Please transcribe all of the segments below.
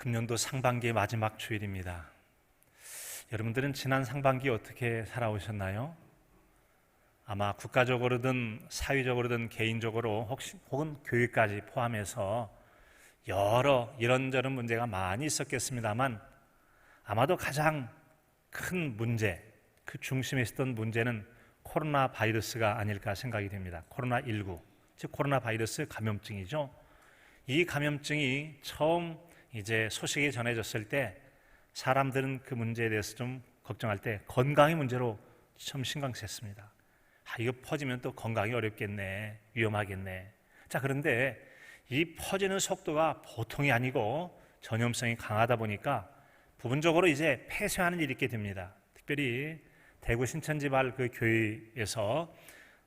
금년도 상반기의 마지막 주일입니다. 여러분들은 지난 상반기 어떻게 살아오셨나요? 아마 국가적으로든 사회적으로든 개인적으로 혹은 교육까지 포함해서 여러 이런저런 문제가 많이 있었겠습니다만 아마도 가장 큰 문제, 그 중심에 있었던 문제는 코로나 바이러스가 아닐까 생각이 됩니다. 코로나19, 즉 코로나 바이러스 감염증이죠. 이 감염증이 처음 이제 소식이 전해졌을 때 사람들은 그 문제에 대해서 좀 걱정할 때 건강의 문제로 처음 심각했습니다. 이거 퍼지면 또 건강이 어렵겠네, 위험하겠네. 자, 그런데 이 퍼지는 속도가 보통이 아니고 전염성이 강하다 보니까 부분적으로 이제 폐쇄하는 일이 있게 됩니다. 특별히 대구 신천지발 그 교회에서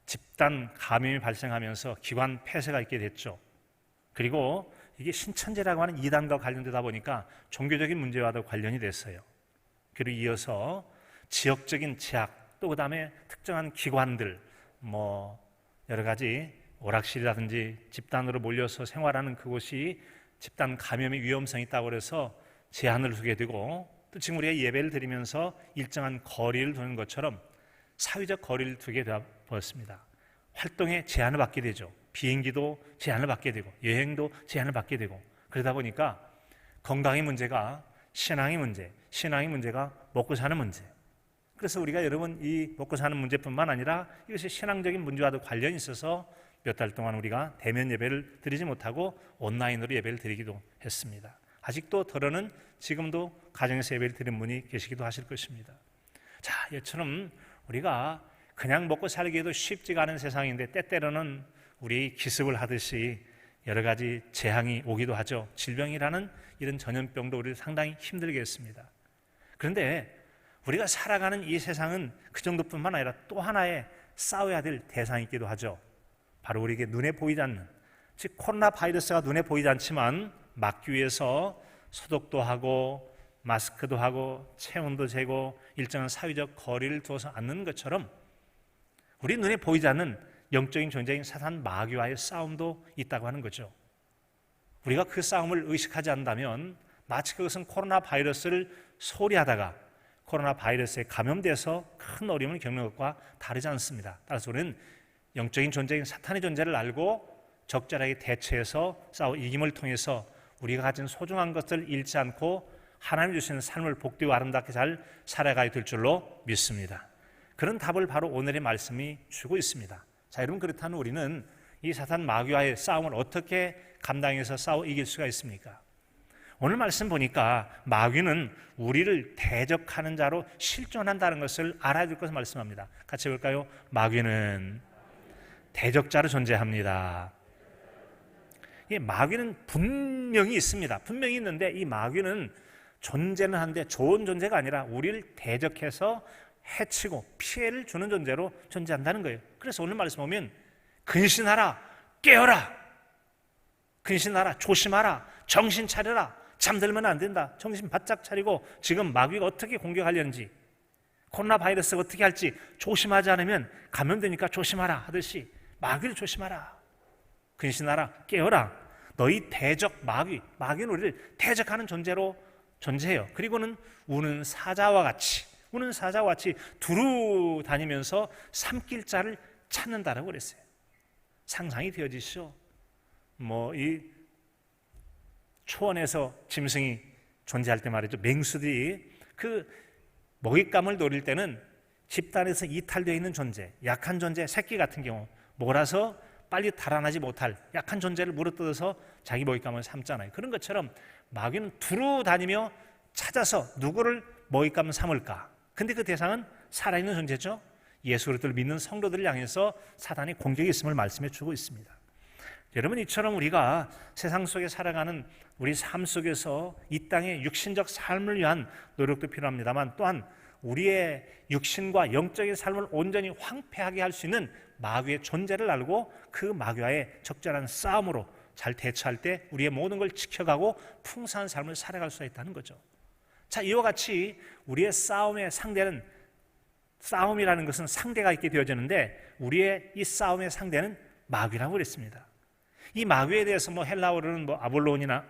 집단 감염이 발생하면서 기관 폐쇄가 있게 됐죠. 그리고 이게 신천지라고 하는 이단과 관련되다 보니까 종교적인 문제와도 관련이 됐어요. 그리고 이어서 지역적인 제약, 또 그다음에 특정한 기관들, 여러 가지 오락실이라든지 집단으로 몰려서 생활하는 그곳이 집단 감염의 위험성이 있다고 해서 제한을 두게 되고, 또 지금 우리가 예배를 드리면서 일정한 거리를 두는 것처럼 사회적 거리를 두게 되었습니다. 활동에 제한을 받게 되죠. 비행기도 제한을 받게 되고 여행도 제한을 받게 되고, 그러다 보니까 건강의 문제가 신앙의 문제, 신앙의 문제가 먹고 사는 문제. 그래서 우리가 여러분 이 먹고 사는 문제뿐만 아니라 이것이 신앙적인 문제와도 관련이 있어서 몇 달 동안 우리가 대면 예배를 드리지 못하고 온라인으로 예배를 드리기도 했습니다. 아직도 더러는 지금도 가정에서 예배를 드리는 분이 계시기도 하실 것입니다. 자, 이처럼 우리가 그냥 먹고 살기에도 쉽지가 않은 세상인데 때때로는 우리 기습을 하듯이 여러 가지 재앙이 오기도 하죠. 질병이라는 이런 전염병도 우리를 상당히 힘들게 했습니다. 그런데 우리가 살아가는 이 세상은 그 정도뿐만 아니라 또 하나의 싸워야 될 대상이 있기도 하죠. 바로 우리에게 눈에 보이지 않는, 즉 코로나 바이러스가 눈에 보이지 않지만 막기 위해서 소독도 하고 마스크도 하고 체온도 재고 일정한 사회적 거리를 두어서 앉는 것처럼 우리 눈에 보이지 않는 영적인 존재인 사탄 마귀와의 싸움도 있다고 하는 거죠. 우리가 그 싸움을 의식하지 않는다면 마치 그것은 코로나 바이러스를 소리하다가 코로나 바이러스에 감염돼서 큰 어려움을 겪는 것과 다르지 않습니다. 따라서 우리는 영적인 존재인 사탄의 존재를 알고 적절하게 대처해서 싸워 이김을 통해서 우리가 가진 소중한 것을 잃지 않고 하나님 주시는 삶을 복되고 아름답게 잘 살아가야 될 줄로 믿습니다. 그런 답을 바로 오늘의 말씀이 주고 있습니다. 자, 여러분, 그렇다면 우리는 이 사탄 마귀와의 싸움을 어떻게 감당해서 싸워 이길 수가 있습니까? 오늘 말씀 보니까 마귀는 우리를 대적하는 자로 실존한다는 것을 알아야 될 것을 말씀합니다. 같이 볼까요? 마귀는 대적자로 존재합니다. 이 마귀는 분명히 있습니다. 분명히 있는데 이 마귀는 존재는 한데 좋은 존재가 아니라 우리를 대적해서 해치고 피해를 주는 존재로 존재한다는 거예요. 그래서 오늘 말씀 보면 근신하라, 깨어라, 근신하라, 조심하라, 정신 차려라, 잠들면 안 된다, 정신 바짝 차리고 지금 마귀가 어떻게 공격하려는지, 코로나 바이러스가 어떻게 할지 조심하지 않으면 감염되니까 조심하라 하듯이 마귀를 조심하라, 근신하라, 깨어라. 너희 대적 마귀는 우리를 대적하는 존재로 존재해요. 그리고는 우는 사자와 같이 두루 다니면서 삼킬 자를 찾는다라고 그랬어요. 상상이 되어지시죠? 이 초원에서 짐승이 존재할 때 말이죠. 맹수들이 그 먹잇감을 노릴 때는 집단에서 이탈되어 있는 존재, 약한 존재, 새끼 같은 경우 몰아서 빨리 달아나지 못할 약한 존재를 물어뜯어서 자기 먹잇감을 삼잖아요. 그런 것처럼 마귀는 두루 다니며 찾아서 누구를 먹잇감 삼을까? 근데 그 대상은 살아있는 존재죠. 예수 그리스도를 믿는 성도들을 향해서 사단의 공격이 있음을 말씀해 주고 있습니다. 여러분, 이처럼 우리가 세상 속에 살아가는 우리 삶 속에서 이 땅의 육신적 삶을 위한 노력도 필요합니다만 또한 우리의 육신과 영적인 삶을 온전히 황폐하게 할 수 있는 마귀의 존재를 알고 그 마귀와의 적절한 싸움으로 잘 대처할 때 우리의 모든 걸 지켜가고 풍성한 삶을 살아갈 수 있다는 거죠. 자, 이와 같이 우리의 싸움의 상대는, 싸움이라는 것은 상대가 있게 되어지는데 우리의 이 싸움의 상대는 마귀라고 그랬습니다. 이 마귀에 대해서 헬라어로는 아볼론이나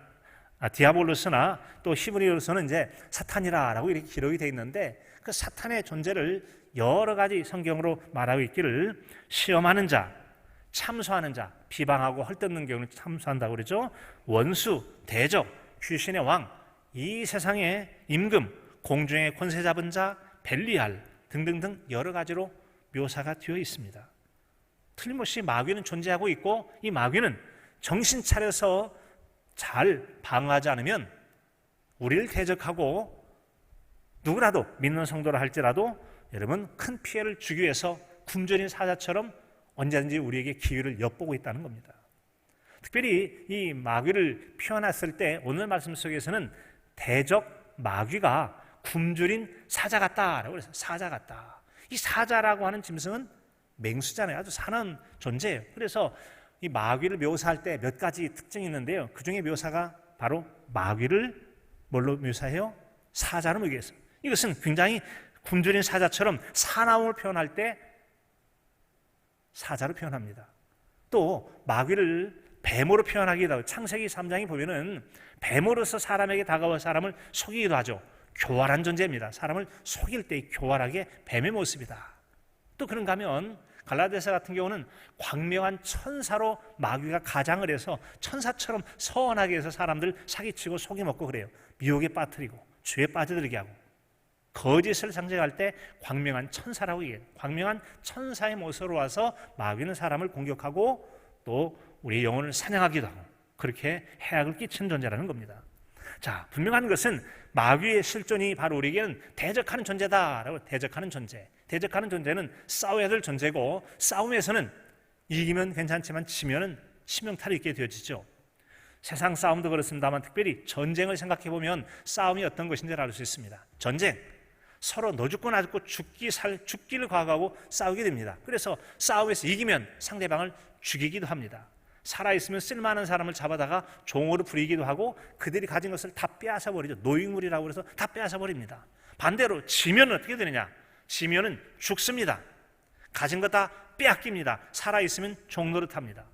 디아볼로스나 또 히브리어로서는 이제 사탄이라고 이렇게 기록이 되어 있는데, 그 사탄의 존재를 여러 가지 성경으로 말하고 있기를 시험하는 자, 참소하는 자, 비방하고 헐뜯는 경우는 참소한다고 그러죠. 원수, 대적, 귀신의 왕, 이 세상의 임금, 공중의 권세 잡은 자, 벨리알 등등등 여러 가지로 묘사가 되어 있습니다. 틀림없이 마귀는 존재하고 있고, 이 마귀는 정신 차려서 잘 방어하지 않으면 우리를 대적하고, 누구라도 믿는 성도라 할지라도 여러분 큰 피해를 주기 위해서 굶주린 사자처럼 언제든지 우리에게 기회를 엿보고 있다는 겁니다. 특별히 이 마귀를 표현했을 때 오늘 말씀 속에서는 대적 마귀가 굶주린 사자 같다라고 그래서 사자 같다. 이 사자라고 하는 짐승은 맹수잖아요. 아주 사는 존재예요. 그래서 이 마귀를 묘사할 때 몇 가지 특징이 있는데요. 그 중에 묘사가 바로 마귀를 뭘로 묘사해요? 사자로 묘사해요. 이것은 굉장히 굶주린 사자처럼 사나움을 표현할 때 사자로 표현합니다. 또 마귀를 뱀으로 표현하기도 하고, 창세기 3장에 보면은 뱀으로서 사람에게 다가와 사람을 속이기도 하죠. 교활한 존재입니다. 사람을 속일 때 교활하게 뱀의 모습이다. 또 그런가 하면 갈라디아서 같은 경우는 광명한 천사로 마귀가 가장을 해서 천사처럼 선하게 해서 사람들 사기치고 속여먹고 그래요. 미혹에 빠뜨리고 죄에 빠져들게 하고, 거짓을 상징할 때 광명한 천사라고 얘기해요. 광명한 천사의 모습으로 와서 마귀는 사람을 공격하고 또 우리의 영혼을 사냥하기도 하고, 그렇게 해악을 끼치는 존재라는 겁니다. 자, 분명한 것은 마귀의 실존이 바로 우리에게는 대적하는 존재다라고. 대적하는 존재, 대적하는 존재는 싸워야 될 존재고, 싸움에서는 이기면 괜찮지만 지면은 치명타를 입게 되어지죠. 세상 싸움도 그렇습니다만 특별히 전쟁을 생각해 보면 싸움이 어떤 것인지를 알 수 있습니다. 전쟁, 서로 너 죽고 나 죽고 죽기를 과거하고 싸우게 됩니다. 그래서 싸움에서 이기면 상대방을 죽이기도 합니다. 살아있으면 쓸만한 사람을 잡아다가 종으로 부리기도 하고, 그들이 가진 것을 다 빼앗아 버리죠. 노획물이라고 해서 다 빼앗아 버립니다. 반대로 지면은 어떻게 되느냐? 지면은 죽습니다. 가진 거 다 빼앗깁니다. 살아있으면 종노릇합니다.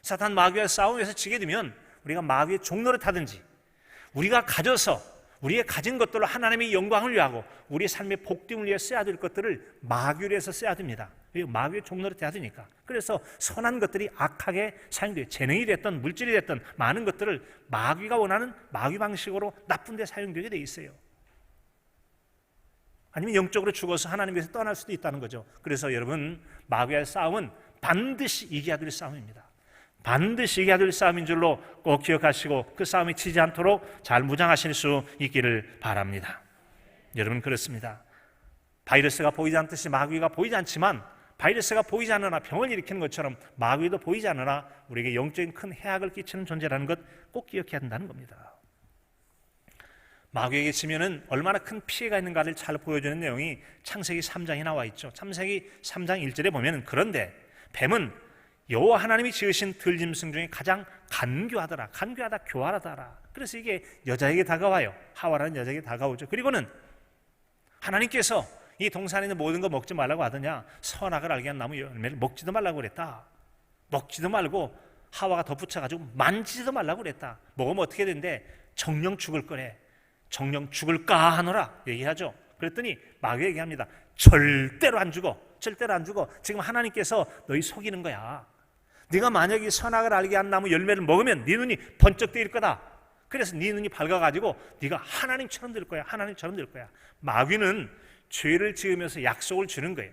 사탄 마귀와 싸움에서 지게 되면 우리가 마귀의 종노릇하든지, 우리가 가져서 우리의 가진 것들로 하나님의 영광을 위하고 우리의 삶의 복됨을 위해 써야 될 것들을 마귀를 위해서 써야 됩니다. 마귀의 종노릇 해야 되니까. 그래서 선한 것들이 악하게 사용돼요. 재능이 됐든 물질이 됐든 많은 것들을 마귀가 원하는 마귀 방식으로 나쁜 데 사용되게 돼 있어요. 아니면 영적으로 죽어서 하나님께서 떠날 수도 있다는 거죠. 그래서 여러분, 마귀와의 싸움은 반드시 이겨야 될 싸움입니다. 반드시 이겨야 될 싸움인 줄로 꼭 기억하시고 그 싸움이 지지 않도록 잘 무장하실 수 있기를 바랍니다. 여러분, 그렇습니다. 바이러스가 보이지 않듯이 마귀가 보이지 않지만, 바이러스가 보이지 않으나 병을 일으키는 것처럼 마귀도 보이지 않으나 우리에게 영적인 큰 해악을 끼치는 존재라는 것 꼭 기억해야 된다는 겁니다. 마귀에게 지면은 얼마나 큰 피해가 있는가를 잘 보여주는 내용이 창세기 3장에 나와 있죠. 창세기 3장 1절에 보면, 그런데 뱀은 여호와 하나님이 지으신 들짐승 중에 가장 간교하더라. 간교하다, 교활하더라. 그래서 이게 여자에게 다가와요. 하와라는 여자에게 다가오죠. 그리고는 하나님께서 이 동산에 있는 모든 거 먹지 말라고 하더냐? 선악을 알게 한 나무 열매를 먹지도 말라고 그랬다. 먹지도 말고 하와가 덧붙여가지고 만지지도 말라고 그랬다. 먹으면 어떻게 된대? 정령 죽을 거래. 정령 죽을까 하노라 얘기하죠. 그랬더니 마귀가 얘기합니다. 절대로 안 죽어. 절대로 안 죽어. 지금 하나님께서 너희 속이는 거야. 네가 만약에 선악을 알게 한 나무 열매를 먹으면 네 눈이 번쩍 뜨일 거다. 그래서 네 눈이 밝아가지고 네가 하나님처럼 될 거야. 하나님처럼 될 거야. 마귀는 죄를 지으면서 약속을 주는 거예요.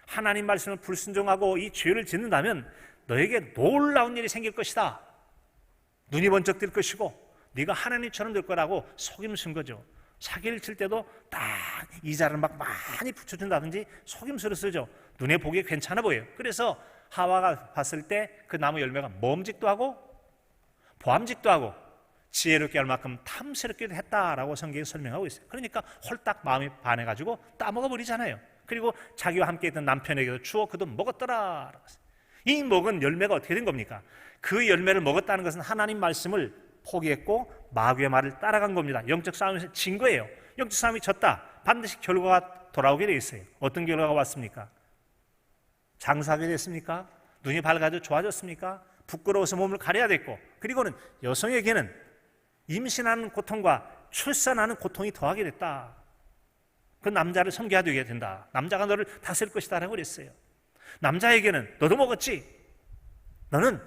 하나님 말씀을 불순종하고 이 죄를 짓는다면 너에게 놀라운 일이 생길 것이다. 눈이 번쩍 뜰 것이고 네가 하나님처럼 될 거라고 속임수인 거죠. 사기를 칠 때도 딱 이자를 막 많이 붙여준다든지 속임수를 쓰죠. 눈에 보기에 괜찮아 보여요. 그래서 하와가 봤을 때 그 나무 열매가 먹음직도 하고 보암직도 하고 지혜롭게 할 만큼 탐스럽기도 했다라고 성경이 설명하고 있어요. 그러니까 홀딱 마음이 반해가지고 따먹어버리잖아요. 그리고 자기와 함께 있던 남편에게도 주어 그도 먹었더라. 이 먹은 열매가 어떻게 된 겁니까? 그 열매를 먹었다는 것은 하나님 말씀을 포기했고 마귀의 말을 따라간 겁니다. 영적 싸움에서 진 거예요. 영적 싸움이 졌다. 반드시 결과가 돌아오게 돼 있어요. 어떤 결과가 왔습니까? 장수하게 됐습니까? 눈이 밝아져 좋아졌습니까? 부끄러워서 몸을 가려야 됐고, 그리고는 여성에게는 임신하는 고통과 출산하는 고통이 더하게 됐다. 그 남자를 섬겨야 되게 된다. 남자가 너를 다스릴 것이다 라고 그랬어요. 남자에게는 너도 먹었지? 너는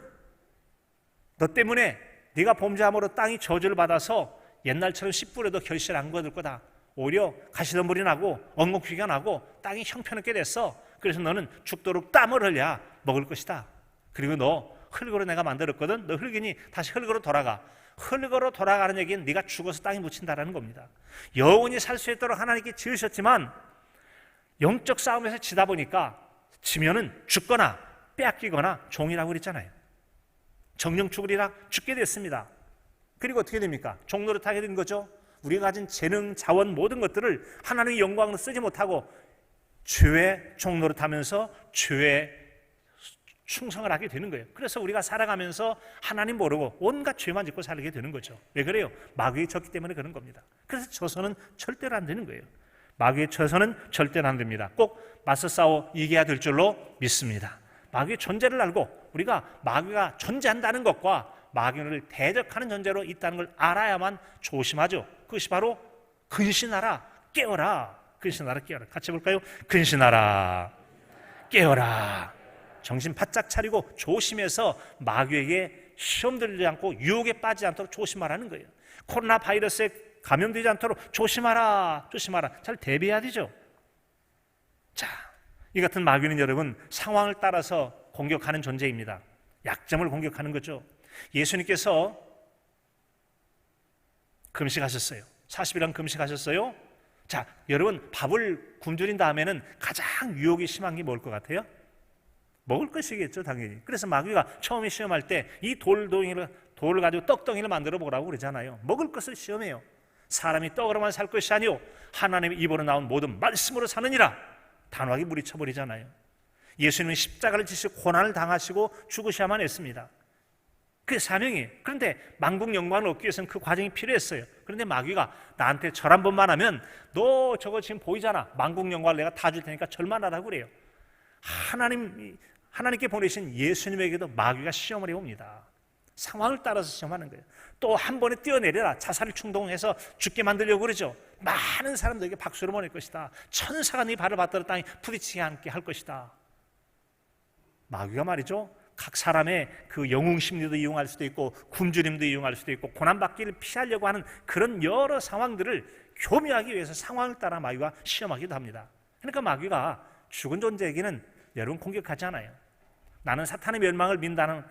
너 때문에 네가 범죄함으로 땅이 저주를 받아서 옛날처럼 씨 뿌려도 결실 안 거둘 거다. 오히려 가시덤불이 나고 엉겅퀴가 나고 땅이 형편없게 됐어. 그래서 너는 죽도록 땀을 흘려야 먹을 것이다. 그리고 너 흙으로 내가 만들었거든. 너 흙이니 다시 흙으로 돌아가. 흙으로 돌아가는 얘기는 네가 죽어서 땅에 묻힌다라는 겁니다. 영원히 살 수 있도록 하나님께 지으셨지만 영적 싸움에서 지다 보니까 지면은 죽거나 빼앗기거나 종이라고 그랬잖아요. 정령 죽으리라 죽게 됐습니다. 그리고 어떻게 됩니까? 종노릇하게 된 거죠. 우리가 가진 재능, 자원 모든 것들을 하나님의 영광으로 쓰지 못하고 죄의 종노릇하면서 죄의 충성을 하게 되는 거예요. 그래서 우리가 살아가면서 하나님 모르고 온갖 죄만 짓고 살게 되는 거죠. 왜 그래요? 마귀에 졌기 때문에 그런 겁니다. 그래서 져서는 절대로 안 되는 거예요. 마귀에 져서는 절대로 안 됩니다. 꼭 맞서 싸워 이겨야 될 줄로 믿습니다. 마귀의 존재를 알고 우리가 마귀가 존재한다는 것과 마귀를 대적하는 존재로 있다는 걸 알아야만 조심하죠. 그것이 바로 근신하라, 깨어라. 근신하라, 깨어라. 같이 볼까요? 근신하라, 깨어라. 정신 바짝 차리고 조심해서 마귀에게 시험 들지 않고 유혹에 빠지지 않도록 조심하라는 거예요. 코로나 바이러스에 감염되지 않도록 조심하라, 조심하라. 잘 대비해야 되죠. 자, 이 같은 마귀는 여러분 상황을 따라서 공격하는 존재입니다. 약점을 공격하는 거죠. 예수님께서 금식하셨어요. 40일간 금식하셨어요. 자, 여러분 밥을 굶주린 다음에는 가장 유혹이 심한 게 뭘 것 같아요? 먹을 것이겠죠, 당연히. 그래서 마귀가 처음에 시험할 때 이 돌을 가지고 떡덩이를 만들어 보라고 그러잖아요. 먹을 것을 시험해요. 사람이 떡으로만 살 것이 아니오 하나님의 입으로 나온 모든 말씀으로 사느니라. 단호하게 물리쳐버리잖아요. 예수님은 십자가를 지시고 고난을 당하시고 죽으셔야만 했습니다. 그게 사명이에요. 그런데 만국 영광을 얻기 위해서는 그 과정이 필요했어요. 그런데 마귀가 나한테 절 한 번만 하면 너 저거 지금 보이잖아. 만국 영광을 내가 다 줄 테니까 절만 하라고 그래요. 하나님께 보내신 예수님에게도 마귀가 시험을 해옵니다. 상황을 따라서 시험하는 거예요. 또 한 번에 뛰어내려라. 자살을 충동해서 죽게 만들려고 그러죠. 많은 사람들에게 박수를 보낼 것이다. 천사가 네 발을 받들어 땅에 부딪히지 않게 할 것이다. 마귀가 말이죠. 각 사람의 그 영웅 심리도 이용할 수도 있고 굶주림도 이용할 수도 있고 고난받기를 피하려고 하는 그런 여러 상황들을 교묘하기 위해서 상황을 따라 마귀가 시험하기도 합니다. 그러니까 마귀가 죽은 존재에게는 여러분 공격하지 않아요. 나는 사탄의 멸망을 민다는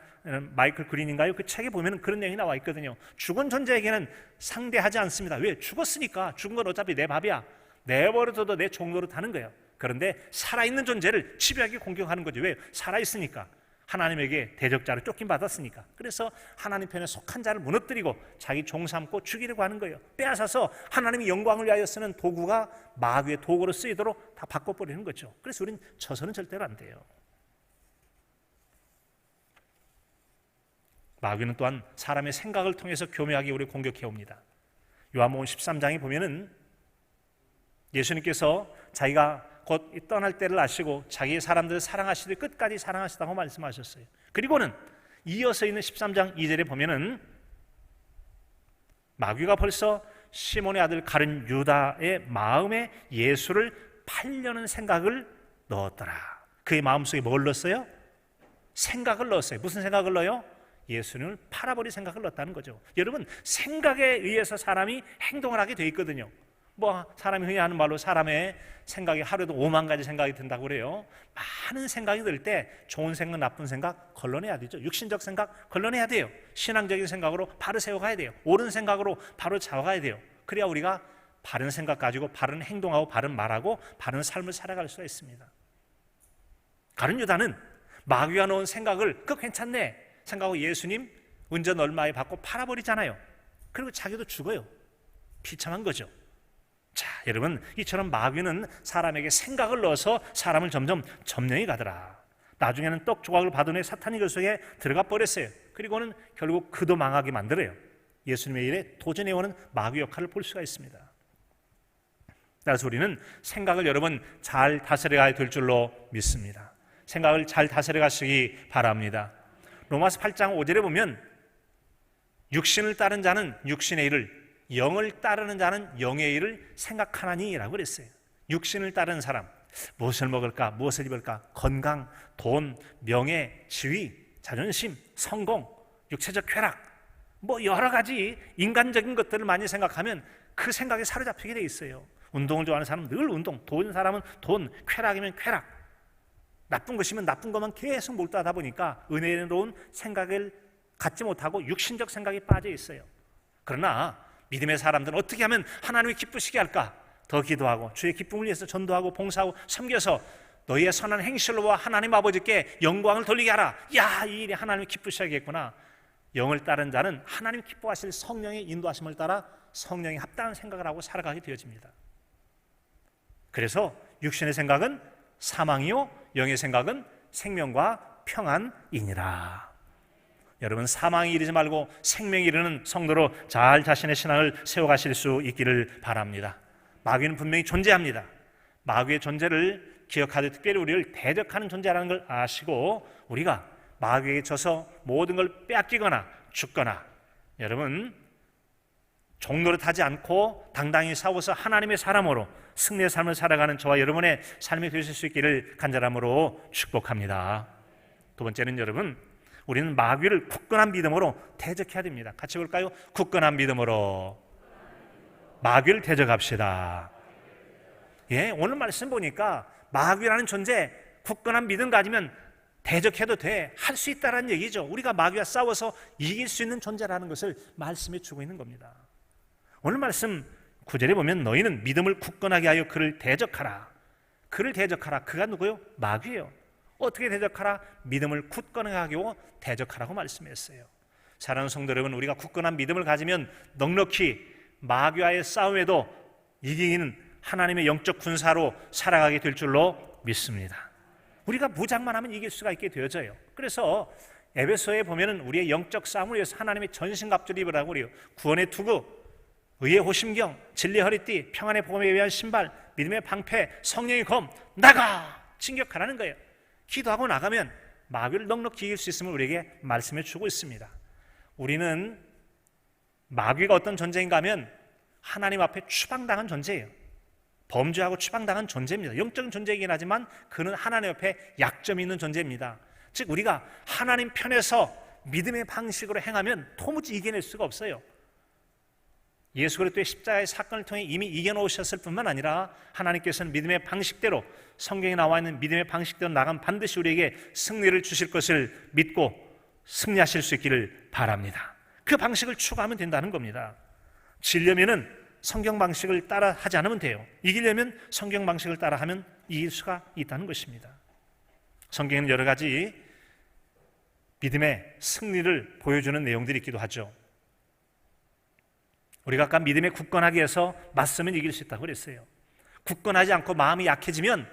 마이클 그린인가요? 그 책에 보면 그런 내용이 나와 있거든요. 죽은 존재에게는 상대하지 않습니다. 왜? 죽었으니까. 죽은 건 어차피 내 밥이야. 내버려둬도 내 종로를 하는 거예요. 그런데 살아있는 존재를 집요하게 공격하는 거죠. 왜? 살아있으니까. 하나님에게 대적자를 쫓김받았으니까. 그래서 하나님 편에 속한 자를 무너뜨리고 자기 종 삼고 죽이려고 하는 거예요. 빼앗아서 하나님의 영광을 위하여 쓰는 도구가 마귀의 도구로 쓰이도록 다 바꿔버리는 거죠. 그래서 우리는 져서는 절대로 안 돼요. 마귀는 또한 사람의 생각을 통해서 교묘하게 우리를 공격해 옵니다. 요한복음 13장에 보면은 예수님께서 자기가 곧 떠날 때를 아시고 자기의 사람들을 사랑하시되 끝까지 사랑하시다고 말씀하셨어요. 그리고는 이어서 있는 13장 2절에 보면은 마귀가 벌써 시몬의 아들 가룟 유다의 마음에 예수를 팔려는 생각을 넣었더라. 그의 마음속에 뭘 넣었어요? 생각을 넣었어요. 무슨 생각을 넣어요? 예수님을 팔아버릴 생각을 넣었다는 거죠. 여러분, 생각에 의해서 사람이 행동을 하게 돼 있거든요. 사람이 흔히 하는 말로 사람의 생각이 하루에도 5만 가지 생각이 든다고 그래요. 많은 생각이 들 때 좋은 생각, 나쁜 생각 걸러내야 되죠. 육신적 생각 걸러내야 돼요. 신앙적인 생각으로 바로 세워가야 돼요. 옳은 생각으로 바로 잡아가야 돼요. 그래야 우리가 바른 생각 가지고 바른 행동하고 바른 말하고 바른 삶을 살아갈 수가 있습니다. 가룟 유다는 마귀가 놓은 생각을 그거 괜찮네 생각하고 예수님 은전 얼마에 받고 팔아버리잖아요. 그리고 자기도 죽어요. 비참한 거죠. 자, 여러분, 이처럼 마귀는 사람에게 생각을 넣어서 사람을 점점 점령해 가더라. 나중에는 떡 조각을 받은 후에 사탄이 그 속에 들어가 버렸어요. 그리고는 결국 그도 망하게 만들어요. 예수님의 일에 도전해오는 마귀 역할을 볼 수가 있습니다. 따라서 우리는 생각을 여러분 잘 다스려야 될 줄로 믿습니다. 생각을 잘 다스려 가시기 바랍니다. 로마서 8장 5절에 보면 육신을 따른 자는 육신의 일을, 영을 따르는 자는 영의 일을 생각하나니라고 그랬어요. 육신을 따르는 사람, 무엇을 먹을까, 무엇을 입을까, 건강, 돈, 명예, 지위, 자존심, 성공, 육체적 쾌락, 여러 가지 인간적인 것들을 많이 생각하면 그 생각에 사로잡히게 돼 있어요. 운동을 좋아하는 사람은 늘 운동, 돈 사람은 돈, 쾌락이면 쾌락, 나쁜 것이면 나쁜 것만 계속 몰두하다 보니까 은혜로운 생각을 갖지 못하고 육신적 생각에 빠져 있어요. 그러나 믿음의 사람들은 어떻게 하면 하나님이 기쁘시게 할까? 더 기도하고 주의 기쁨을 위해서 전도하고 봉사하고 섬겨서 너희의 선한 행실로 하나님 아버지께 영광을 돌리게 하라. 야, 이 일이 하나님이 기쁘시게 하겠구나. 영을 따른 자는 하나님 기뻐하실 성령의 인도하심을 따라 성령이 합당한 생각을 하고 살아가게 되어집니다. 그래서 육신의 생각은 사망이요 영의 생각은 생명과 평안이니라. 여러분, 사망이 이르지 말고 생명이 이르는 성도로 잘 자신의 신앙을 세워가실 수 있기를 바랍니다. 마귀는 분명히 존재합니다. 마귀의 존재를 기억하되 특별히 우리를 대적하는 존재라는 걸 아시고 우리가 마귀에게 져서 모든 걸 빼앗기거나 죽거나, 여러분 종노릇하지 않고 당당히 싸워서 하나님의 사람으로 승리의 삶을 살아가는 저와 여러분의 삶이 되실 수 있기를 간절함으로 축복합니다. 두 번째는 여러분, 우리는 마귀를 굳건한 믿음으로 대적해야 됩니다. 같이 볼까요? 굳건한 믿음으로 마귀를 대적합시다. 오늘 말씀 보니까 마귀라는 존재, 굳건한 믿음 가지면 대적해도 돼, 할 수 있다는 얘기죠. 우리가 마귀와 싸워서 이길 수 있는 존재라는 것을 말씀해 주고 있는 겁니다. 오늘 말씀 9절에 보면 너희는 믿음을 굳건하게 하여 그를 대적하라. 그를 대적하라. 그가 누구요? 마귀예요. 어떻게 대적하라? 믿음을 굳건하게 하고 대적하라고 말씀했어요. 사랑하는 성도 여러분, 우리가 굳건한 믿음을 가지면 넉넉히 마귀와의 싸움에도 이기는 하나님의 영적 군사로 살아가게 될 줄로 믿습니다. 우리가 무장만 하면 이길 수가 있게 되어져요. 그래서 에베소에 보면은 우리의 영적 싸움을 위해서 하나님의 전신갑주를 입으라고 그래요. 구원의 투구, 의의 호심경, 진리의 허리띠, 평안의 복음에 위한 신발, 믿음의 방패, 성령의 검, 나가! 진격하라는 거예요. 기도하고 나가면 마귀를 넉넉히 이길 수 있음을 우리에게 말씀해 주고 있습니다. 우리는 마귀가 어떤 존재인가 하면 하나님 앞에 추방당한 존재예요. 범죄하고 추방당한 존재입니다. 영적인 존재이긴 하지만 그는 하나님 앞에 약점이 있는 존재입니다. 즉 우리가 하나님 편에서 믿음의 방식으로 행하면 도무지 이겨낼 수가 없어요. 예수 그리스도의 십자가의 사건을 통해 이미 이겨놓으셨을 뿐만 아니라 하나님께서는 믿음의 방식대로, 성경에 나와 있는 믿음의 방식대로 나가면 반드시 우리에게 승리를 주실 것을 믿고 승리하실 수 있기를 바랍니다. 그 방식을 추구하면 된다는 겁니다. 지려면은 성경 방식을 따라 하지 않으면 돼요. 이기려면 성경 방식을 따라 하면 이길 수가 있다는 것입니다. 성경에는 여러 가지 믿음의 승리를 보여주는 내용들이 있기도 하죠. 우리가 아까 믿음에 굳건하게 해서 맞서면 이길 수 있다고 그랬어요. 굳건하지 않고 마음이 약해지면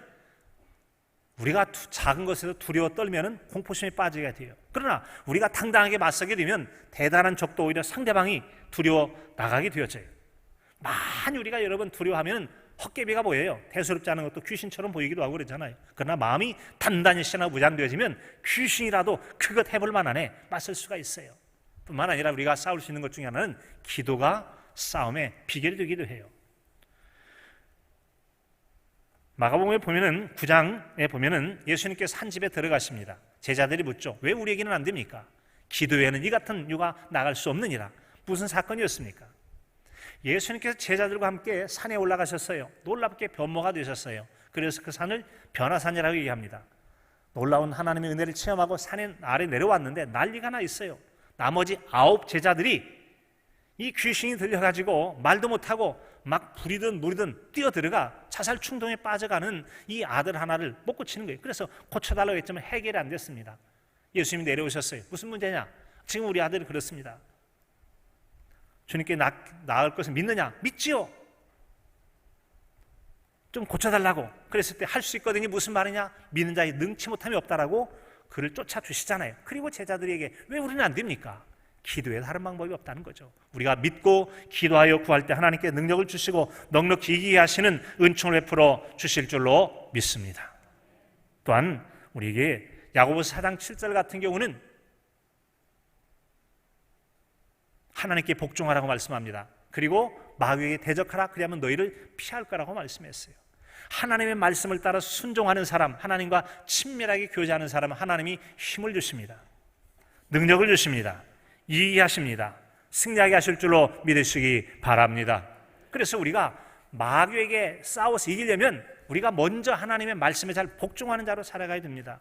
우리가 작은 것에서 두려워 떨면 공포심에 빠지게 돼요. 그러나 우리가 당당하게 맞서게 되면 대단한 적도 오히려 상대방이 두려워 나가게 되어져요. 많이 우리가 여러분 두려워하면 헛개비가 보여요. 대수롭지 않은 것도 귀신처럼 보이기도 하고 그러잖아요. 그러나 마음이 단단히 신하고 무장되어지면 귀신이라도 그것 해볼 만하네 맞설 수가 있어요. 뿐만 아니라 우리가 싸울 수 있는 것 중에 하나는 기도가 싸움의 비결이 되기도 해요. 마가복음에 보면은 9장에 보면은 예수님께서 한 집에 들어가십니다. 제자들이 묻죠. 왜 우리에게는 안 됩니까? 기도 외에는 이 같은 유가 나갈 수 없느니라. 무슨 사건이었습니까? 예수님께서 제자들과 함께 산에 올라가셨어요. 놀랍게 변모가 되셨어요. 그래서 그 산을 변화산이라고 얘기합니다. 놀라운 하나님의 은혜를 체험하고 산에 아래 내려왔는데 난리가 나 있어요. 나머지 9 제자들이 이 귀신이 들려가지고 말도 못하고 막 부리든 누리든 뛰어들어가 자살 충동에 빠져가는 이 아들 하나를 못 고치는 거예요. 그래서 고쳐달라고 했지만 해결이 안 됐습니다. 예수님이 내려오셨어요. 무슨 문제냐? 지금 우리 아들이 그렇습니다. 주님께 나을 것을 믿느냐? 믿지요. 좀 고쳐달라고 그랬을 때 할 수 있거든요. 무슨 말이냐? 믿는 자에 능치 못함이 없다라고 그를 쫓아주시잖아요. 그리고 제자들에게 왜 우리는 안 됩니까? 기도에 다른 방법이 없다는 거죠. 우리가 믿고 기도하여 구할 때 하나님께 능력을 주시고 넉넉히 이기게 하시는 은총을 베풀어 주실 줄로 믿습니다. 또한 우리에게 야고보서 4장 7절 같은 경우는 하나님께 복종하라고 말씀합니다. 그리고 마귀에게 대적하라, 그리하면 너희를 피할 거라고 말씀했어요. 하나님의 말씀을 따라 순종하는 사람, 하나님과 친밀하게 교제하는 사람은 하나님이 힘을 주십니다. 능력을 주십니다. 이기하십니다. 승리하게 하실 줄로 믿으시기 바랍니다. 그래서 우리가 마귀에게 싸워서 이기려면 우리가 먼저 하나님의 말씀에 잘 복종하는 자로 살아가야 됩니다.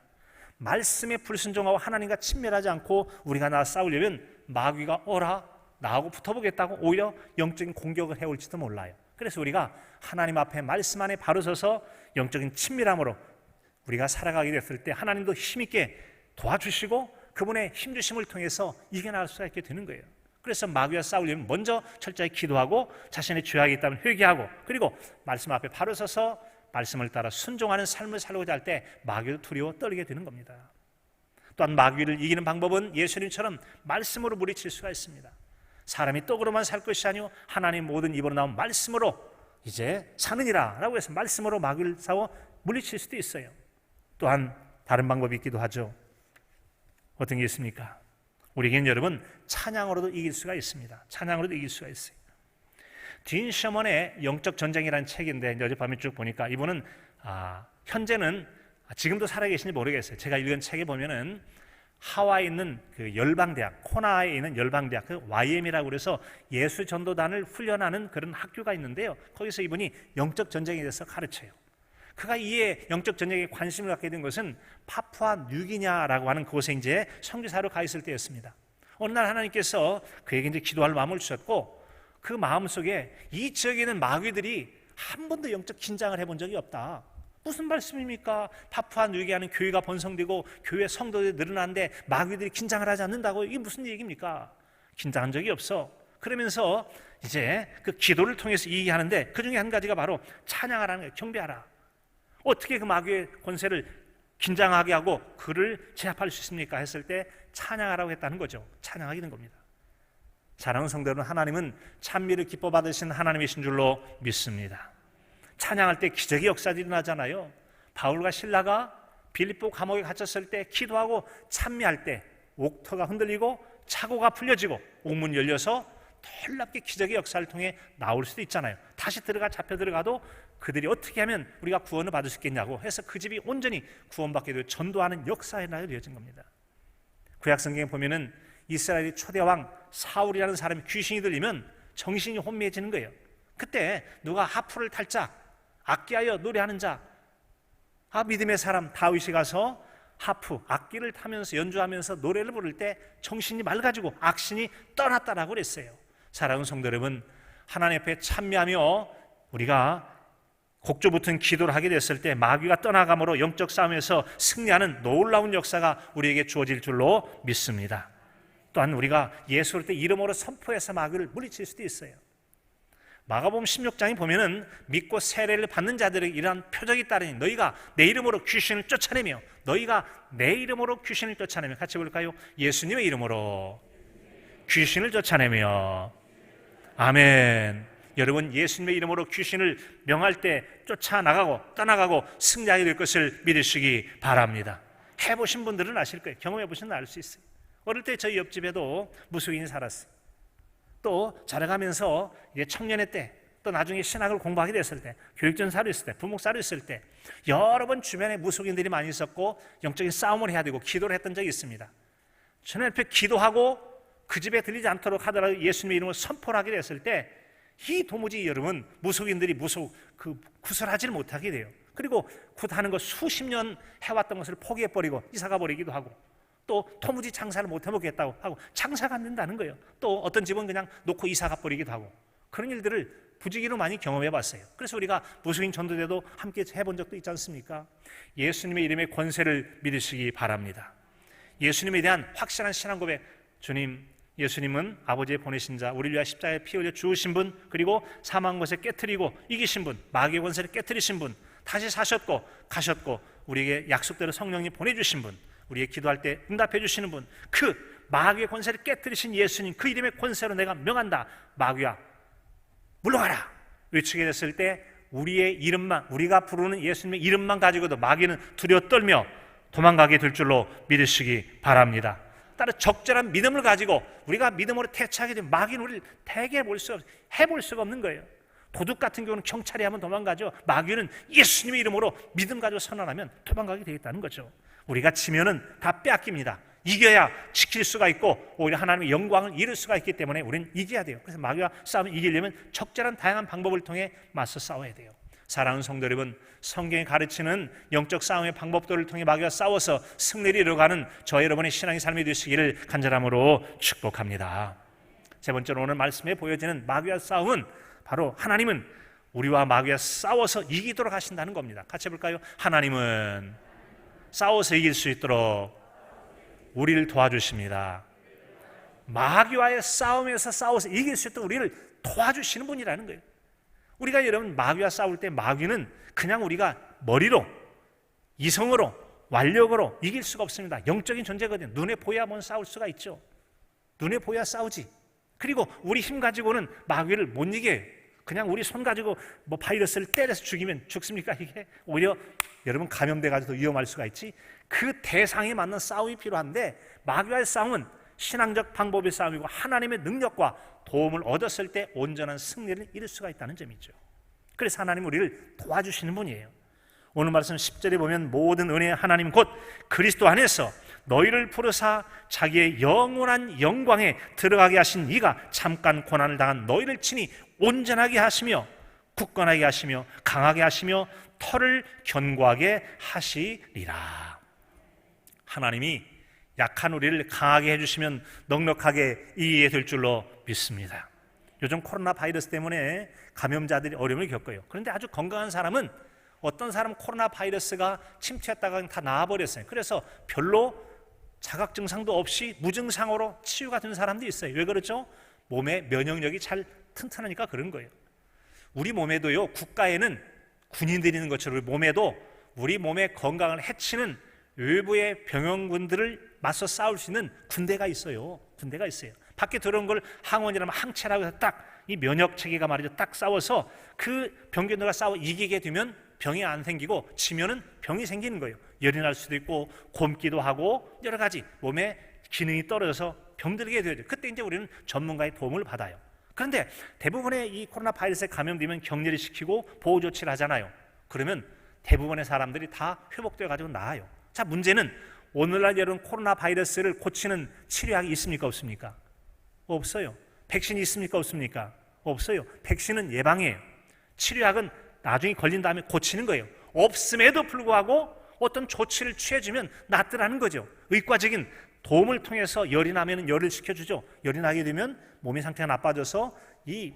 말씀에 불순종하고 하나님과 친밀하지 않고 우리가 나와 싸우려면 마귀가 어라 나하고 붙어보겠다고 오히려 영적인 공격을 해올지도 몰라요. 그래서 우리가 하나님 앞에 말씀 안에 바로 서서 영적인 친밀함으로 우리가 살아가게 됐을 때 하나님도 힘있게 도와주시고 그분의 힘주심을 통해서 이겨나갈 수가 있게 되는 거예요. 그래서 마귀와 싸우려면 먼저 철저히 기도하고 자신의 죄악이 있다면 회개하고 그리고 말씀 앞에 바로 서서 말씀을 따라 순종하는 삶을 살고자 할 때 마귀도 두려워 떨게 되는 겁니다. 또한 마귀를 이기는 방법은 예수님처럼 말씀으로 물리칠 수가 있습니다. 사람이 떡으로만 살 것이 아니오 하나님 모든 입으로 나온 말씀으로 이제 사느니라 라고 해서 말씀으로 마귀를 싸워 물리칠 수도 있어요. 또한 다른 방법이 있기도 하죠. 어떤 게 있습니까? 우리에게는 여러분 찬양으로도 이길 수가 있습니다. 찬양으로도 이길 수가 있어요. 딘 셔먼의 영적 전쟁이라는 책인데 어젯밤에 쭉 보니까 이분은 현재는 지금도 살아계신지 모르겠어요. 제가 읽은 책에 보면은 하와이에 있는 그 열방대학, 코나에 있는 열방대학, 그 YM이라고 그래서 예수 전도단을 훈련하는 그런 학교가 있는데요. 거기서 이분이 영적 전쟁에 대해서 가르쳐요. 그가 이에 영적 전쟁에 관심을 갖게 된 것은 파푸아 뉴기냐라고 하는 그곳에 이제 선교사로 가 있을 때였습니다. 어느 날 하나님께서 그에게 이제 기도할 마음을 주셨고 그 마음 속에 이 지역에 있는 마귀들이 한 번도 영적 긴장을 해본 적이 없다. 무슨 말씀입니까? 파푸아 뉴기냐는 교회가 번성되고 교회 성도들이 늘어나는데 마귀들이 긴장을 하지 않는다고? 이게 무슨 얘기입니까? 긴장한 적이 없어. 그러면서 이제 그 기도를 통해서 얘기하는데 그 중에 한 가지가 바로 찬양하라는 거예요. 경배하라. 어떻게 그 마귀의 권세를 긴장하게 하고 그를 제압할 수 있습니까? 했을 때 찬양하라고 했다는 거죠. 찬양하게 된 겁니다. 사랑하는 성도 여러분, 하나님은 찬미를 기뻐 받으신 하나님이신 줄로 믿습니다. 찬양할 때 기적의 역사들이 일어나잖아요. 바울과 실라가 빌립보 감옥에 갇혔을 때 기도하고 찬미할 때 옥터가 흔들리고 차고가 풀려지고 옥문 열려서 놀랍게 기적의 역사를 통해 나올 수도 있잖아요. 다시 잡혀 들어가도 그들이 어떻게 하면 우리가 구원을 받을 수 있겠냐고 해서 그 집이 온전히 구원받게 되고 전도하는 역사에 이어진 겁니다. 구약 성경에 보면은 이스라엘의 초대 왕 사울이라는 사람이 귀신이 들리면 정신이 혼미해지는 거예요. 그때 누가 하프를 탈 자, 악기하여 노래하는 자, 믿음의 사람 다윗이 가서 하프, 악기를 타면서 연주하면서 노래를 부를 때 정신이 맑아지고 악신이 떠났다라고 그랬어요. 사랑하는 성도 여러분, 하나님 앞에 찬미하며 우리가 곡조 붙은 기도를 하게 됐을 때 마귀가 떠나감으로 영적 싸움에서 승리하는 놀라운 역사가 우리에게 주어질 줄로 믿습니다. 또한 우리가 예수를 때 이름으로 선포해서 마귀를 물리칠 수도 있어요. 마가복음 16장에 보면은 믿고 세례를 받는 자들에게 이러한 표적이 따르니 너희가 내 이름으로 귀신을 쫓아내며 너희가 내 이름으로 귀신을 쫓아내며 같이 볼까요? 예수님의 이름으로 귀신을 쫓아내며 아멘. 여러분 예수님의 이름으로 귀신을 명할 때 쫓아나가고 떠나가고 승리하게 될 것을 믿으시기 바랍니다. 해보신 분들은 아실 거예요. 경험해보시면 알 수 있어요. 어릴 때 저희 옆집에도 무속인이 살았어요. 또 자라가면서 이제 청년의 때 또 나중에 신학을 공부하게 됐을 때 교육전사로 있을 때 부목사로 있을 때 여러 번 주변에 무속인들이 많이 있었고 영적인 싸움을 해야 되고 기도를 했던 적이 있습니다. 저는 옆에 기도하고 그 집에 들리지 않도록 하더라도 예수님의 이름을 선포를 하게 됐을 때 이 도무지 여러분 무속인들이 구설하지를 못하게 돼요. 그리고 굿하는 거 수십 년 해왔던 것을 포기해버리고 이사가 버리기도 하고 또 도무지 장사를 못해먹겠다고 하고 장사가 안 된다는 거예요. 또 어떤 집은 그냥 놓고 이사가 버리기도 하고 그런 일들을 부지기로 많이 경험해봤어요. 그래서 우리가 무속인 전도대도 함께 해본 적도 있지 않습니까? 예수님의 이름의 권세를 믿으시기 바랍니다. 예수님에 대한 확실한 신앙 고백, 주님, 예수님은 아버지의 보내신 자, 우리를 위하여 십자가에 피 흘려 죽으신 분, 그리고 사망한 것에 깨트리고 이기신 분, 마귀의 권세를 깨트리신 분, 다시 사셨고 가셨고 우리에게 약속대로 성령님 보내주신 분, 우리의 기도할 때 응답해 주시는 분, 그 마귀의 권세를 깨트리신 예수님, 그 이름의 권세로 내가 명한다. 마귀야 물러가라 외치게 됐을 때 우리의 이름만, 우리가 부르는 예수님의 이름만 가지고도 마귀는 두려워 떨며 도망가게 될 줄로 믿으시기 바랍니다. 따라 적절한 믿음을 가지고 우리가 믿음으로 대처하게 되면 마귀는 우리를 해볼 수가 없는 거예요. 도둑 같은 경우는 경찰이 하면 도망가죠. 마귀는 예수님의 이름으로 믿음 가지고 선언하면 도망가게 되겠다는 거죠. 우리가 지면은 다 빼앗깁니다. 이겨야 지킬 수가 있고 오히려 하나님의 영광을 이룰 수가 있기 때문에 우리는 이겨야 돼요. 그래서 마귀와 싸움을 이기려면 적절한 다양한 방법을 통해 맞서 싸워야 돼요. 사랑하는 성도 여러분, 성경이 가르치는 영적 싸움의 방법들을 통해 마귀와 싸워서 승리를 이루어가는 저 여러분의 신앙의 삶이 되시기를 간절함으로 축복합니다. 세 번째로 오늘 말씀에 보여지는 마귀와 싸움은 바로 하나님은 우리와 마귀와 싸워서 이기도록 하신다는 겁니다. 같이 해볼까요? 하나님은 싸워서 이길 수 있도록 우리를 도와주십니다. 마귀와의 싸움에서 싸워서 이길 수 있도록 우리를 도와주시는 분이라는 거예요. 우리가 여러분 마귀와 싸울 때 마귀는 그냥 우리가 머리로, 이성으로, 완력으로 이길 수가 없습니다. 영적인 존재거든요. 눈에 보여야만 싸울 수가 있죠. 눈에 보여야 싸우지. 그리고 우리 힘 가지고는 마귀를 못 이겨요. 그냥 우리 손 가지고 뭐 바이러스를 때려서 죽이면 죽습니까? 이게 오히려 여러분 감염돼 가지고 위험할 수가 있지. 그 대상에 맞는 싸움이 필요한데 마귀와의 싸움은 신앙적 방법의 싸움이고 하나님의 능력과 도움을 얻었을 때 온전한 승리를 이룰 수가 있다는 점이죠. 그래서 하나님 우리를 도와주시는 분이에요. 오늘 말씀 10절에 보면 모든 은혜의 하나님 곧 그리스도 안에서 너희를 부르사 자기의 영원한 영광에 들어가게 하신 이가 잠깐 고난을 당한 너희를 친히 온전하게 하시며 굳건하게 하시며 강하게 하시며 털을 견고하게 하시리라. 하나님이 약한 우리를 강하게 해주시면 넉넉하게 이기게 될 줄로 믿습니다. 요즘 코로나 바이러스 때문에 감염자들이 어려움을 겪어요. 그런데 아주 건강한 사람은 어떤 사람은 코로나 바이러스가 침투했다가 다 나아버렸어요. 그래서 별로 자각 증상도 없이 무증상으로 치유가 된 사람도 있어요. 왜 그렇죠? 몸의 면역력이 잘 튼튼하니까 그런 거예요. 우리 몸에도요, 국가에는 군인들이 있는 것처럼 몸에도 우리 몸의 건강을 해치는 외부의 병영군들을 맞서 싸울 수 있는 군대가 있어요. 군대가 있어요. 밖에 들어온 걸 항원이라면 항체라고 해서 딱 이 면역 체계가 말이죠. 딱 싸워서 그 병균들과 싸워 이기게 되면 병이 안 생기고 지면은 병이 생기는 거예요. 열이 날 수도 있고 곪기도 하고 여러 가지 몸의 기능이 떨어져서 병들게 되죠. 그때 이제 우리는 전문가의 도움을 받아요. 그런데 대부분의 이 코로나 바이러스에 감염되면 격리를 시키고 보호 조치를 하잖아요. 그러면 대부분의 사람들이 다 회복되어 가지고 나아요. 자, 문제는 오늘날 여러분 코로나 바이러스를 고치는 치료약이 있습니까? 없습니까? 없어요. 백신이 있습니까? 없습니까? 없어요. 백신은 예방이에요. 치료약은 나중에 걸린 다음에 고치는 거예요. 없음에도 불구하고 어떤 조치를 취해주면 낫더라는 거죠. 의과적인 도움을 통해서 열이 나면 열을 식혀주죠. 열이 나게 되면 몸의 상태가 나빠져서 이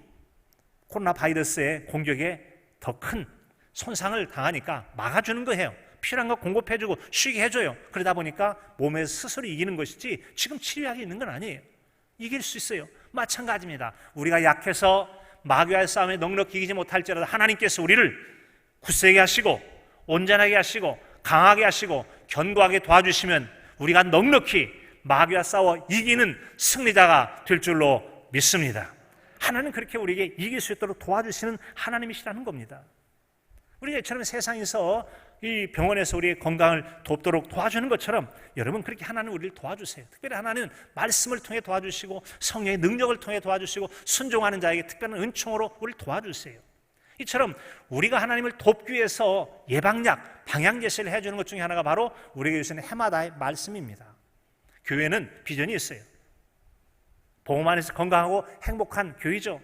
코로나 바이러스의 공격에 더 큰 손상을 당하니까 막아주는 거예요. 필요한 거 공급해주고 쉬게 해줘요. 그러다 보니까 몸에서 스스로 이기는 것이지 지금 치료약이 있는 건 아니에요. 이길 수 있어요. 마찬가지입니다. 우리가 약해서 마귀와의 싸움에 넉넉히 이기지 못할지라도 하나님께서 우리를 굳세게 하시고 온전하게 하시고 강하게 하시고 견고하게 도와주시면 우리가 넉넉히 마귀와 싸워 이기는 승리자가 될 줄로 믿습니다. 하나님은 그렇게 우리에게 이길 수 있도록 도와주시는 하나님이시라는 겁니다. 우리가 이처럼 세상에서 이 병원에서 우리의 건강을 돕도록 도와주는 것처럼 여러분 그렇게 하나님 우리를 도와주세요. 특별히 하나님은 말씀을 통해 도와주시고 성령의 능력을 통해 도와주시고 순종하는 자에게 특별한 은총으로 우리를 도와주세요. 이처럼 우리가 하나님을 돕기 위해서 예방약, 방향 제시를 해주는 것 중에 하나가 바로 우리에게 주시는 해마다의 말씀입니다. 교회는 비전이 있어요. 복음 안에서 건강하고 행복한 교회죠.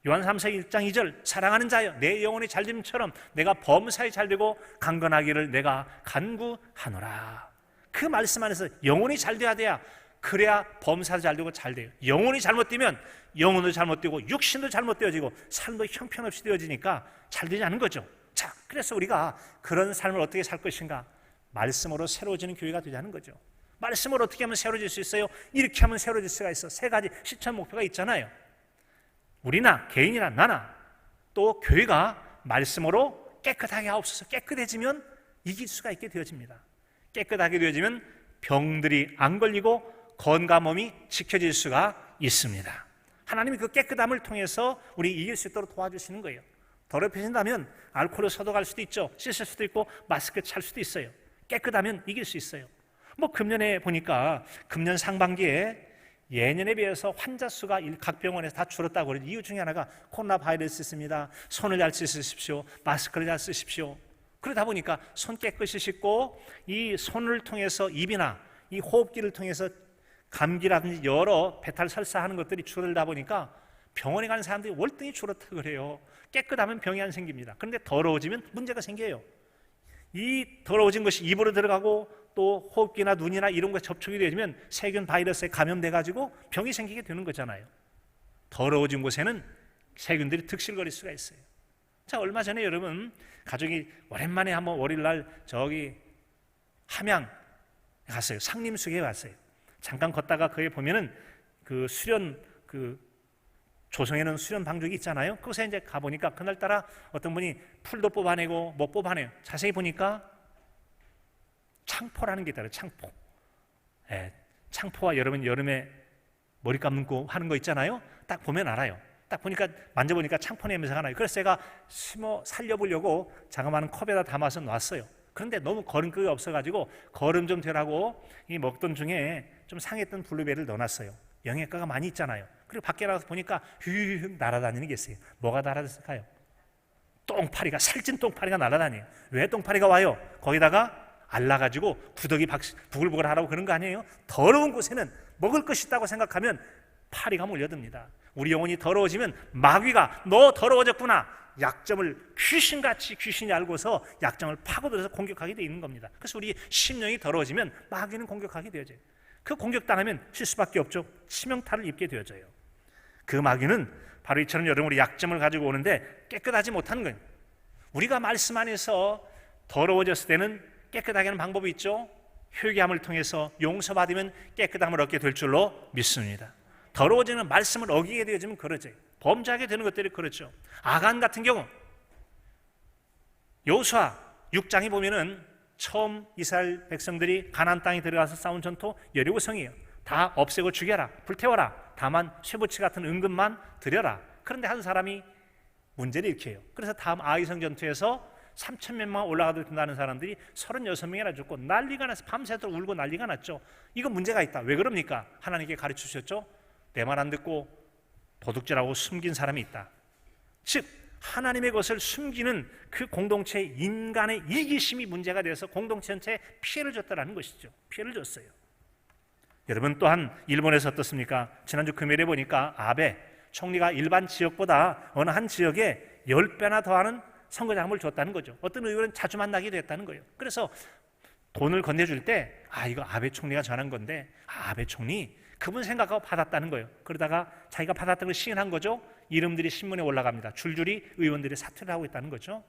요한 3서 1장 2절 사랑하는 자여 내 영혼이 잘됨처럼 내가 범사에 잘되고 강건하기를 내가 간구하노라. 그 말씀 안에서 영혼이 잘돼야 돼야 그래야 범사도 잘되고 잘돼요. 영혼이 잘못되면 영혼도 잘못되고 육신도 잘못되어지고 삶도 형편없이 되어지니까 잘되지 않은 거죠. 자, 그래서 우리가 그런 삶을 어떻게 살 것인가? 말씀으로 새로워지는 교회가 되자는 거죠. 말씀으로 어떻게 하면 새로워질 수 있어요? 이렇게 하면 새로워질 수가 있어. 세 가지 실천 목표가 있잖아요. 우리나 개인이나 나나 또 교회가 말씀으로 깨끗하게 하옵소서. 깨끗해지면 이길 수가 있게 되어집니다. 깨끗하게 되어지면 병들이 안 걸리고 건강한 몸이 지켜질 수가 있습니다. 하나님이 그 깨끗함을 통해서 우리 이길 수 있도록 도와주시는 거예요. 더럽혀진다면 알코올로 소독할 수도 있죠. 씻을 수도 있고 마스크 찰 수도 있어요. 깨끗하면 이길 수 있어요. 뭐 금년에 보니까 금년 상반기에 예년에 비해서 환자 수가 각 병원에서 다 줄었다고 그래요. 이유 중에 하나가 코로나 바이러스 있습니다. 손을 잘 씻으십시오. 마스크를 잘 쓰십시오. 그러다 보니까 손 깨끗이 씻고 이 손을 통해서 입이나 이 호흡기를 통해서 감기라든지 여러 배탈 설사하는 것들이 줄어들다 보니까 병원에 가는 사람들이 월등히 줄었다고 그래요. 깨끗하면 병이 안 생깁니다. 그런데 더러워지면 문제가 생겨요. 이 더러워진 것이 입으로 들어가고 또 호흡기나 눈이나 이런 것에 접촉이 되면 세균 바이러스에 감염돼 가지고 병이 생기게 되는 거잖아요. 더러워진 곳에는 세균들이 득실거릴 수가 있어요. 자, 얼마 전에 여러분 가족이 오랜만에 한번 월요일날 저기 함양 갔어요. 상림수계에 갔어요. 잠깐 걷다가 거기 보면은 그 수련 조성해놓은 수련 방죽이 있잖아요. 그곳에 이제 가보니까 그날따라 어떤 분이 풀도 뽑아내고 뭐 뽑아내요. 자세히 보니까 창포라는 게 있더라고요. 창포. 예, 창포와 여러분 여름에 머리 감고 하는 거 있잖아요. 딱 보면 알아요. 딱 보니까 만져보니까 창포 냄새가 나요. 그래서 제가 심어 살려보려고 자그마한 컵에다 담아서 놨어요. 그런데 너무 거름기가 없어가지고 거름 좀 되라고 이 먹던 중에 좀 상했던 블루베리를 넣어놨어요. 영양가가 많이 있잖아요. 그리고 밖에 나가서 보니까 휘휘 날아다니는 게 있어요. 뭐가 날아다닐까요? 똥파리가, 살찐 똥파리가 날아다녀요. 왜 똥파리가 와요? 거기다가 알라가지고 구더기 부글부글 하라고 그런 거 아니에요? 더러운 곳에는 먹을 것이 있다고 생각하면 파리가 몰려듭니다. 우리 영혼이 더러워지면 마귀가 너 더러워졌구나, 약점을 귀신같이 귀신이 알고서 약점을 파고들어서 공격하게 되어 있는 겁니다. 그래서 우리 심령이 더러워지면 마귀는 공격하게 되어져요. 그 공격당하면 쉴 수밖에 없죠. 치명타를 입게 되어져요. 그 마귀는 바로 이처럼 여러분 우리 약점을 가지고 오는데 깨끗하지 못한 거예요. 우리가 말씀 안에서 더러워졌을 때는 깨끗하게 하는 방법이 있죠. 회개함을 통해서 용서받으면 깨끗함을 얻게 될 줄로 믿습니다. 더러워지는 말씀을 어기게 되어지면 그러죠. 범죄하게 되는 것들이 그렇죠. 아간 같은 경우 여호수아 6장에 보면은 처음 이스라엘 백성들이 가나안 땅에 들어가서 싸운 전투 여리고성이에요. 다 없애고 죽여라, 불태워라. 다만 쇠붙이 같은 은금만 드려라. 그런데 한 사람이 문제를 일으켜요. 그래서 다음 아이성 전투에서 3,000몇 명 올라가는 사람들이 36명이나 죽고 난리가 나서 밤새도록 울고 난리가 났죠. 이거 문제가 있다. 왜 그럽니까? 하나님께 가르쳐 주셨죠. 내 말 안 듣고 도둑질하고 숨긴 사람이 있다. 즉 하나님의 것을 숨기는 그 공동체 인간의 이기심이 문제가 되어서 공동체 전체에 피해를 줬다는 것이죠. 피해를 줬어요. 여러분 또한 일본에서 어떻습니까? 지난주 금요일에 보니까 아베 총리가 일반 지역보다 어느 한 지역에 10배나 더하는 선거자금을 줬다는 거죠. 어떤 의원은 자주 만나게 됐다는 거예요. 그래서 돈을 건네줄 때 이거 아베 총리가 전한 건데 아베 총리 그분 생각하고 받았다는 거예요. 그러다가 자기가 받았던 걸 시인한 거죠. 이름들이 신문에 올라갑니다. 줄줄이 의원들이 사퇴를 하고 있다는 거죠.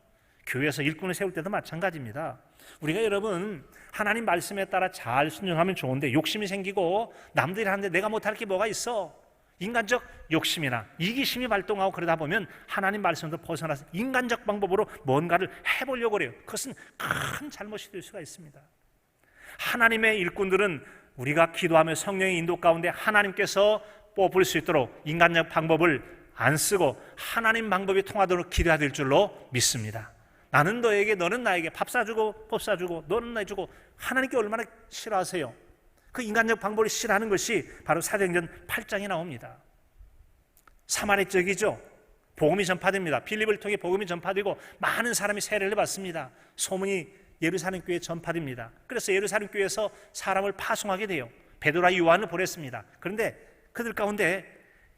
교회에서 일꾼을 세울 때도 마찬가지입니다. 우리가 여러분 하나님 말씀에 따라 잘 순종하면 좋은데 욕심이 생기고 남들이 하는데 내가 못할 게 뭐가 있어? 인간적 욕심이나 이기심이 발동하고 그러다 보면 하나님 말씀에서 벗어나서 인간적 방법으로 뭔가를 해보려고 해요. 그것은 큰 잘못이 될 수가 있습니다. 하나님의 일꾼들은 우리가 기도하며 성령의 인도 가운데 하나님께서 뽑을 수 있도록 인간적 방법을 안 쓰고 하나님 방법이 통하도록 기도해야 될 줄로 믿습니다. 나는 너에게, 너는 나에게 밥 사주고 법 사주고 너는 나 주고 하나님께 얼마나 싫어하세요? 그 인간적 방법을 싫어하는 것이 바로 사도행전 8장에 나옵니다. 사마리 지역이죠. 복음이 전파됩니다. 빌립을 통해 복음이 전파되고 많은 사람이 세례를 받습니다. 소문이 예루살렘 교회에 전파됩니다. 그래서 예루살렘 교회에서 사람을 파송하게 돼요. 베드로와 요한을 보냈습니다. 그런데 그들 가운데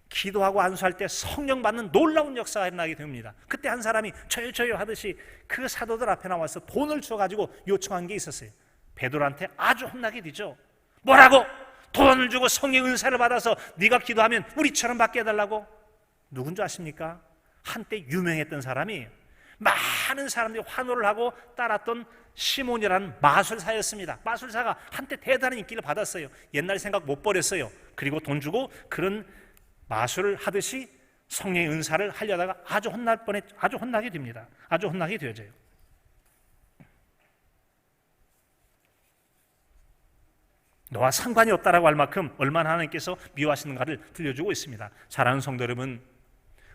기도하고 안수할 때 성령 받는 놀라운 역사가 일어나게 됩니다. 그때 한 사람이 저요 하듯이 그 사도들 앞에 나와서 돈을 줘가지고 요청한 게 있었어요. 베드로한테 아주 혼나게 되죠. 뭐라고? 돈을 주고 성령 은사를 받아서 네가 기도하면 우리처럼 받게 해달라고? 누군 줄 아십니까? 한때 유명했던 사람이에요. 많은 사람들이 환호를 하고 따랐던 시몬이라는 마술사였습니다. 마술사가 한때 대단한 인기를 받았어요. 옛날 생각 못 버렸어요. 그리고 돈 주고 그런 마술을 하듯이 성령의 은사를 하려다가 아주 혼나게 됩니다. 아주 혼나게 되어져요. 너와 상관이 없다라고 할 만큼 얼마나 하나님께서 미워하시는가를 들려주고 있습니다. 사랑하는 성도 여러분,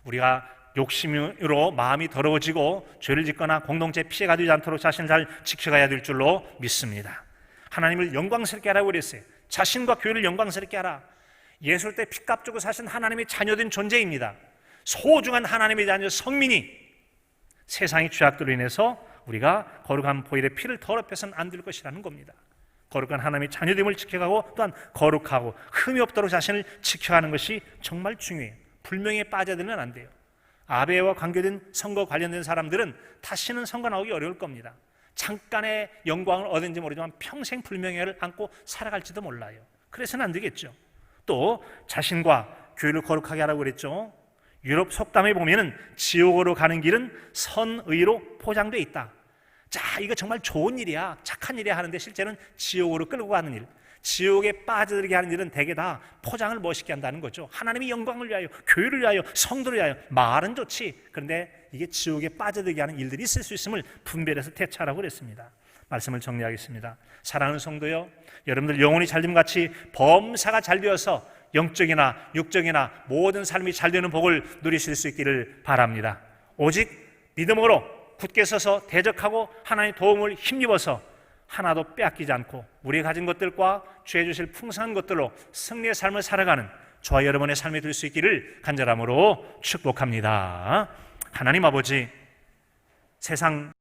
우리가 욕심으로 마음이 더러워지고 죄를 짓거나 공동체 피해가 되지 않도록 자신을 잘 지켜가야 될 줄로 믿습니다. 하나님을 영광스럽게 하라고 그랬어요. 자신과 교회를 영광스럽게 하라. 예술 때 피값 주고 사신 하나님의 자녀된 존재입니다. 소중한 하나님의 자녀 성민이 세상의 죄악들로 인해서 우리가 거룩한 보혈의 피를 더럽혀서는 안 될 것이라는 겁니다. 거룩한 하나님의 자녀됨을 지켜가고 또한 거룩하고 흠이 없도록 자신을 지켜가는 것이 정말 중요해요. 불명예에 빠져들면 안 돼요. 아베와 관계된 선거 관련된 사람들은 다시는 선거 나오기 어려울 겁니다. 잠깐의 영광을 얻은지 모르지만 평생 불명예를 안고 살아갈지도 몰라요. 그래서는 안 되겠죠. 또 자신과 교회를 거룩하게 하라고 그랬죠. 유럽 속담에 보면은 지옥으로 가는 길은 선의로 포장되어 있다. 자, 이거 정말 좋은 일이야, 착한 일이야 하는데 실제는 지옥으로 끌고 가는 일, 지옥에 빠져들게 하는 일은 대개 다 포장을 멋있게 한다는 거죠. 하나님의 영광을 위하여, 교회를 위하여, 성도를 위하여. 말은 좋지, 그런데 이게 지옥에 빠져들게 하는 일들이 있을 수 있음을 분별해서 대처하라고 그랬습니다. 말씀을 정리하겠습니다. 사랑하는 성도요, 여러분들 영혼이 잘됨 같이 범사가 잘 되어서 영적이나 육적이나 모든 삶이 잘 되는 복을 누리실 수 있기를 바랍니다. 오직 믿음으로 굳게 서서 대적하고 하나님의 도움을 힘입어서 하나도 빼앗기지 않고 우리가 가진 것들과 주의 주실 풍성한 것들로 승리의 삶을 살아가는 저와 여러분의 삶이 될 수 있기를 간절함으로 축복합니다. 하나님 아버지, 세상